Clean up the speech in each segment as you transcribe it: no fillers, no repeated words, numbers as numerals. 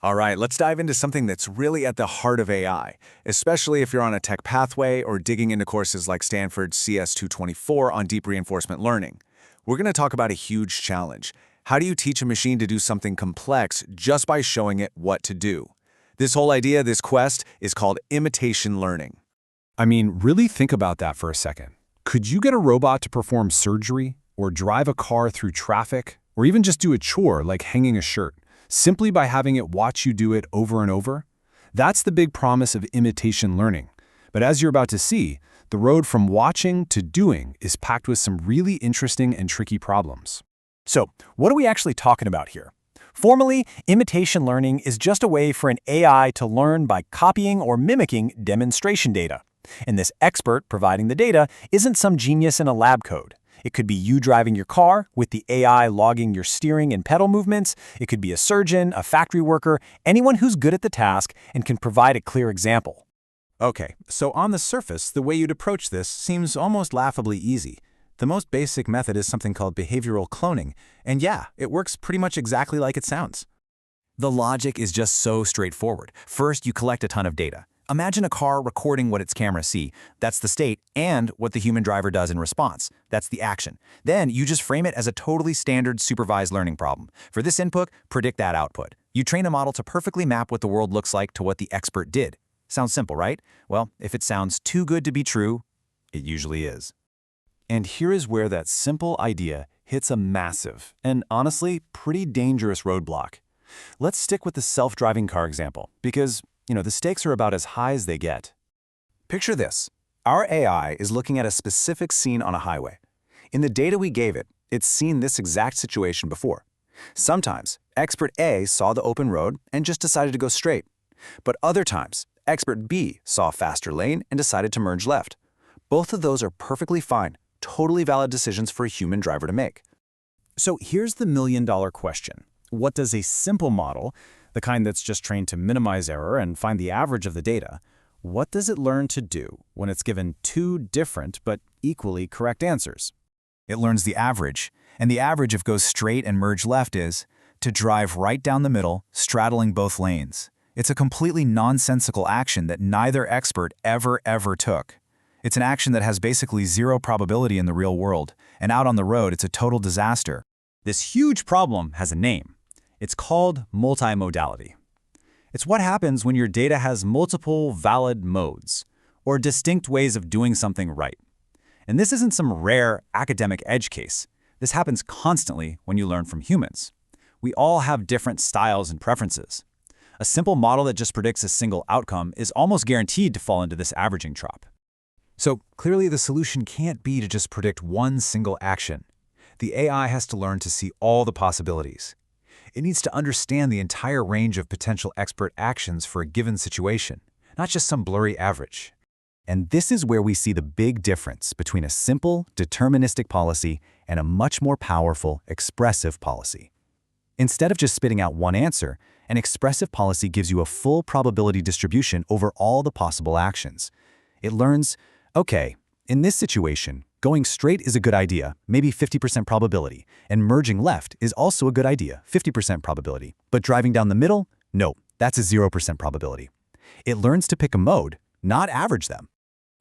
All right, let's dive into something that's really at the heart of AI, especially if you're on a tech pathway or digging into courses like Stanford's CS224 on deep reinforcement learning. We're going to talk about a huge challenge. How do you teach a machine to do something complex just by showing it what to do? This whole idea, this quest, is called imitation learning. I mean, really think about that for a second. Could you get a robot to perform surgery, or drive a car through traffic, or even just do a chore like hanging a shirt, simply by having it watch you do it over and over? That's the big promise of imitation learning. But as you're about to see, the road from watching to doing is packed with some really interesting and tricky problems. So, what are we actually talking about here? Formally, imitation learning is just a way for an AI to learn by copying or mimicking demonstration data. And this expert providing the data isn't some genius in a lab code. It could be you driving your car with the AI logging your steering and pedal movements. It could be a surgeon, a factory worker, anyone who's good at the task and can provide a clear example. Okay, so on the surface, the way you'd approach this seems almost laughably easy. The most basic method is something called behavioral cloning, and yeah, it works pretty much exactly like it sounds. The logic is just so straightforward. First, you collect a ton of data. Imagine a car recording what its cameras see. That's the state, and what the human driver does in response. That's the action. Then you just frame it as a totally standard supervised learning problem. For this input, predict that output. You train a model to perfectly map what the world looks like to what the expert did. Sounds simple, right? Well, if it sounds too good to be true, it usually is. And here is where that simple idea hits a massive and honestly pretty dangerous roadblock. Let's stick with the self-driving car example because, the stakes are about as high as they get. Picture this. Our AI is looking at a specific scene on a highway. In the data we gave it, it's seen this exact situation before. Sometimes, expert A saw the open road and just decided to go straight. But other times, expert B saw a faster lane and decided to merge left. Both of those are perfectly fine, totally valid decisions for a human driver to make. So here's the million-dollar question. What does a simple model, the kind that's just trained to minimize error and find the average of the data, what does it learn to do when it's given two different but equally correct answers? It learns the average, and the average of goes straight and merge left is to drive right down the middle, straddling both lanes. It's a completely nonsensical action that neither expert ever took. It's an action that has basically zero probability in the real world, and out on the road it's a total disaster. This huge problem has a name. It's called multimodality. It's what happens when your data has multiple valid modes, or distinct ways of doing something right. And this isn't some rare academic edge case. This happens constantly when you learn from humans. We all have different styles and preferences. A simple model that just predicts a single outcome is almost guaranteed to fall into this averaging trap. So clearly the solution can't be to just predict one single action. The AI has to learn to see all the possibilities. It needs to understand the entire range of potential expert actions for a given situation, not just some blurry average. And this is where we see the big difference between a simple, deterministic policy and a much more powerful, expressive policy. Instead of just spitting out one answer, an expressive policy gives you a full probability distribution over all the possible actions. It learns, okay, in this situation, going straight is a good idea, maybe 50% probability, and merging left is also a good idea, 50% probability. But driving down the middle? No, that's a 0% probability. It learns to pick a mode, not average them.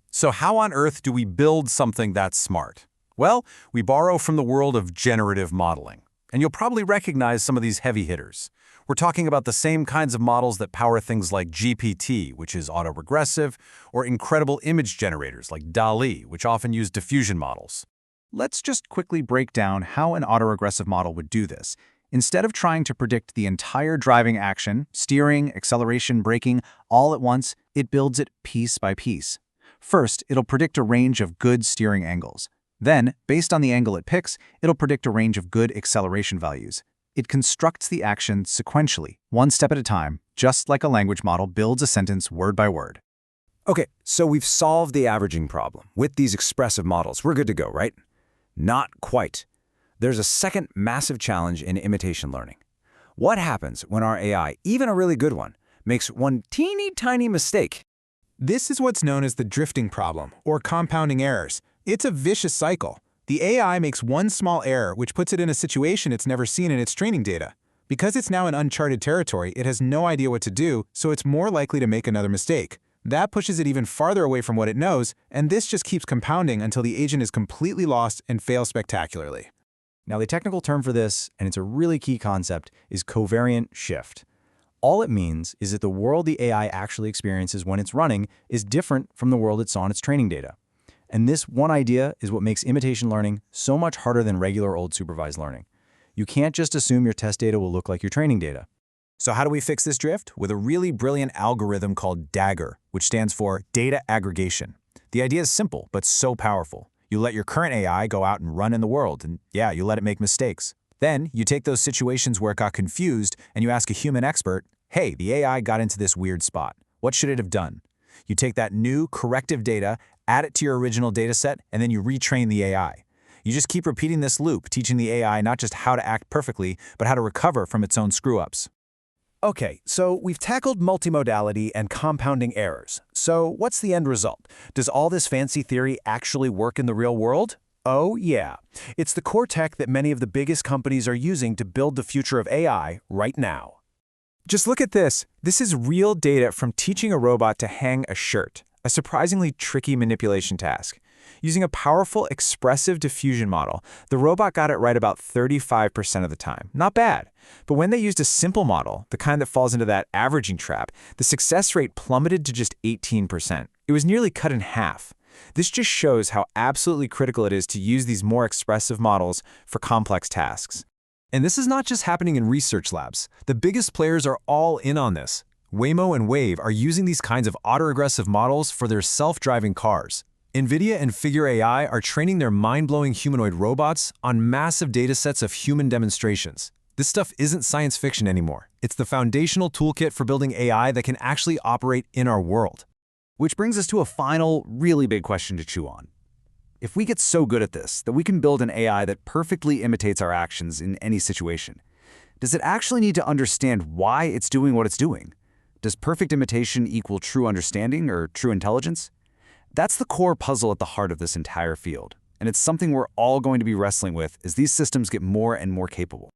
So how on earth do we build something that's smart? Well, we borrow from the world of generative modeling. And you'll probably recognize some of these heavy hitters. We're talking about the same kinds of models that power things like GPT, which is auto-regressive, or incredible image generators like DALL-E, which often use diffusion models. Let's just quickly break down how an autoregressive model would do this. Instead of trying to predict the entire driving action, steering, acceleration, braking, all at once, it builds it piece by piece. First, it'll predict a range of good steering angles. Then, based on the angle it picks, it'll predict a range of good acceleration values. It constructs the action sequentially, one step at a time, just like a language model builds a sentence word by word. Okay, so we've solved the averaging problem. With these expressive models, we're good to go, right? Not quite. There's a second massive challenge in imitation learning. What happens when our AI, even a really good one, makes one teeny tiny mistake? This is what's known as the drifting problem, or compounding errors. It's a vicious cycle. The AI makes one small error, which puts it in a situation it's never seen in its training data. Because it's now in uncharted territory, it has no idea what to do, so it's more likely to make another mistake. That pushes it even farther away from what it knows, and this just keeps compounding until the agent is completely lost and fails spectacularly. Now, the technical term for this, and it's a really key concept, is covariant shift. All it means is that the world the AI actually experiences when it's running is different from the world it saw in its training data. And this one idea is what makes imitation learning so much harder than regular old supervised learning. You can't just assume your test data will look like your training data. So how do we fix this drift? With a really brilliant algorithm called DAGR, which stands for data aggregation. The idea is simple, but so powerful. You let your current AI go out and run in the world, and yeah, you let it make mistakes. Then you take those situations where it got confused and you ask a human expert, hey, the AI got into this weird spot. What should it have done? You take that new corrective data, add it to your original dataset, and then you retrain the AI. You just keep repeating this loop, teaching the AI not just how to act perfectly, but how to recover from its own screw-ups. Okay, so we've tackled multimodality and compounding errors. So what's the end result? Does all this fancy theory actually work in the real world? Oh, yeah. It's the core tech that many of the biggest companies are using to build the future of AI right now. Just look at this. This is real data from teaching a robot to hang a shirt, a surprisingly tricky manipulation task. Using a powerful expressive diffusion model, the robot got it right about 35% of the time. Not bad. But when they used a simple model, the kind that falls into that averaging trap, the success rate plummeted to just 18%. It was nearly cut in half. This just shows how absolutely critical it is to use these more expressive models for complex tasks. And this is not just happening in research labs. The biggest players are all in on this. Waymo and Wave are using these kinds of autoregressive models for their self-driving cars. NVIDIA and Figure AI are training their mind-blowing humanoid robots on massive datasets of human demonstrations. This stuff isn't science fiction anymore. It's the foundational toolkit for building AI that can actually operate in our world. Which brings us to a final, really big question to chew on. If we get so good at this that we can build an AI that perfectly imitates our actions in any situation, does it actually need to understand why it's doing what it's doing? Does perfect imitation equal true understanding or true intelligence? That's the core puzzle at the heart of this entire field, and it's something we're all going to be wrestling with as these systems get more and more capable.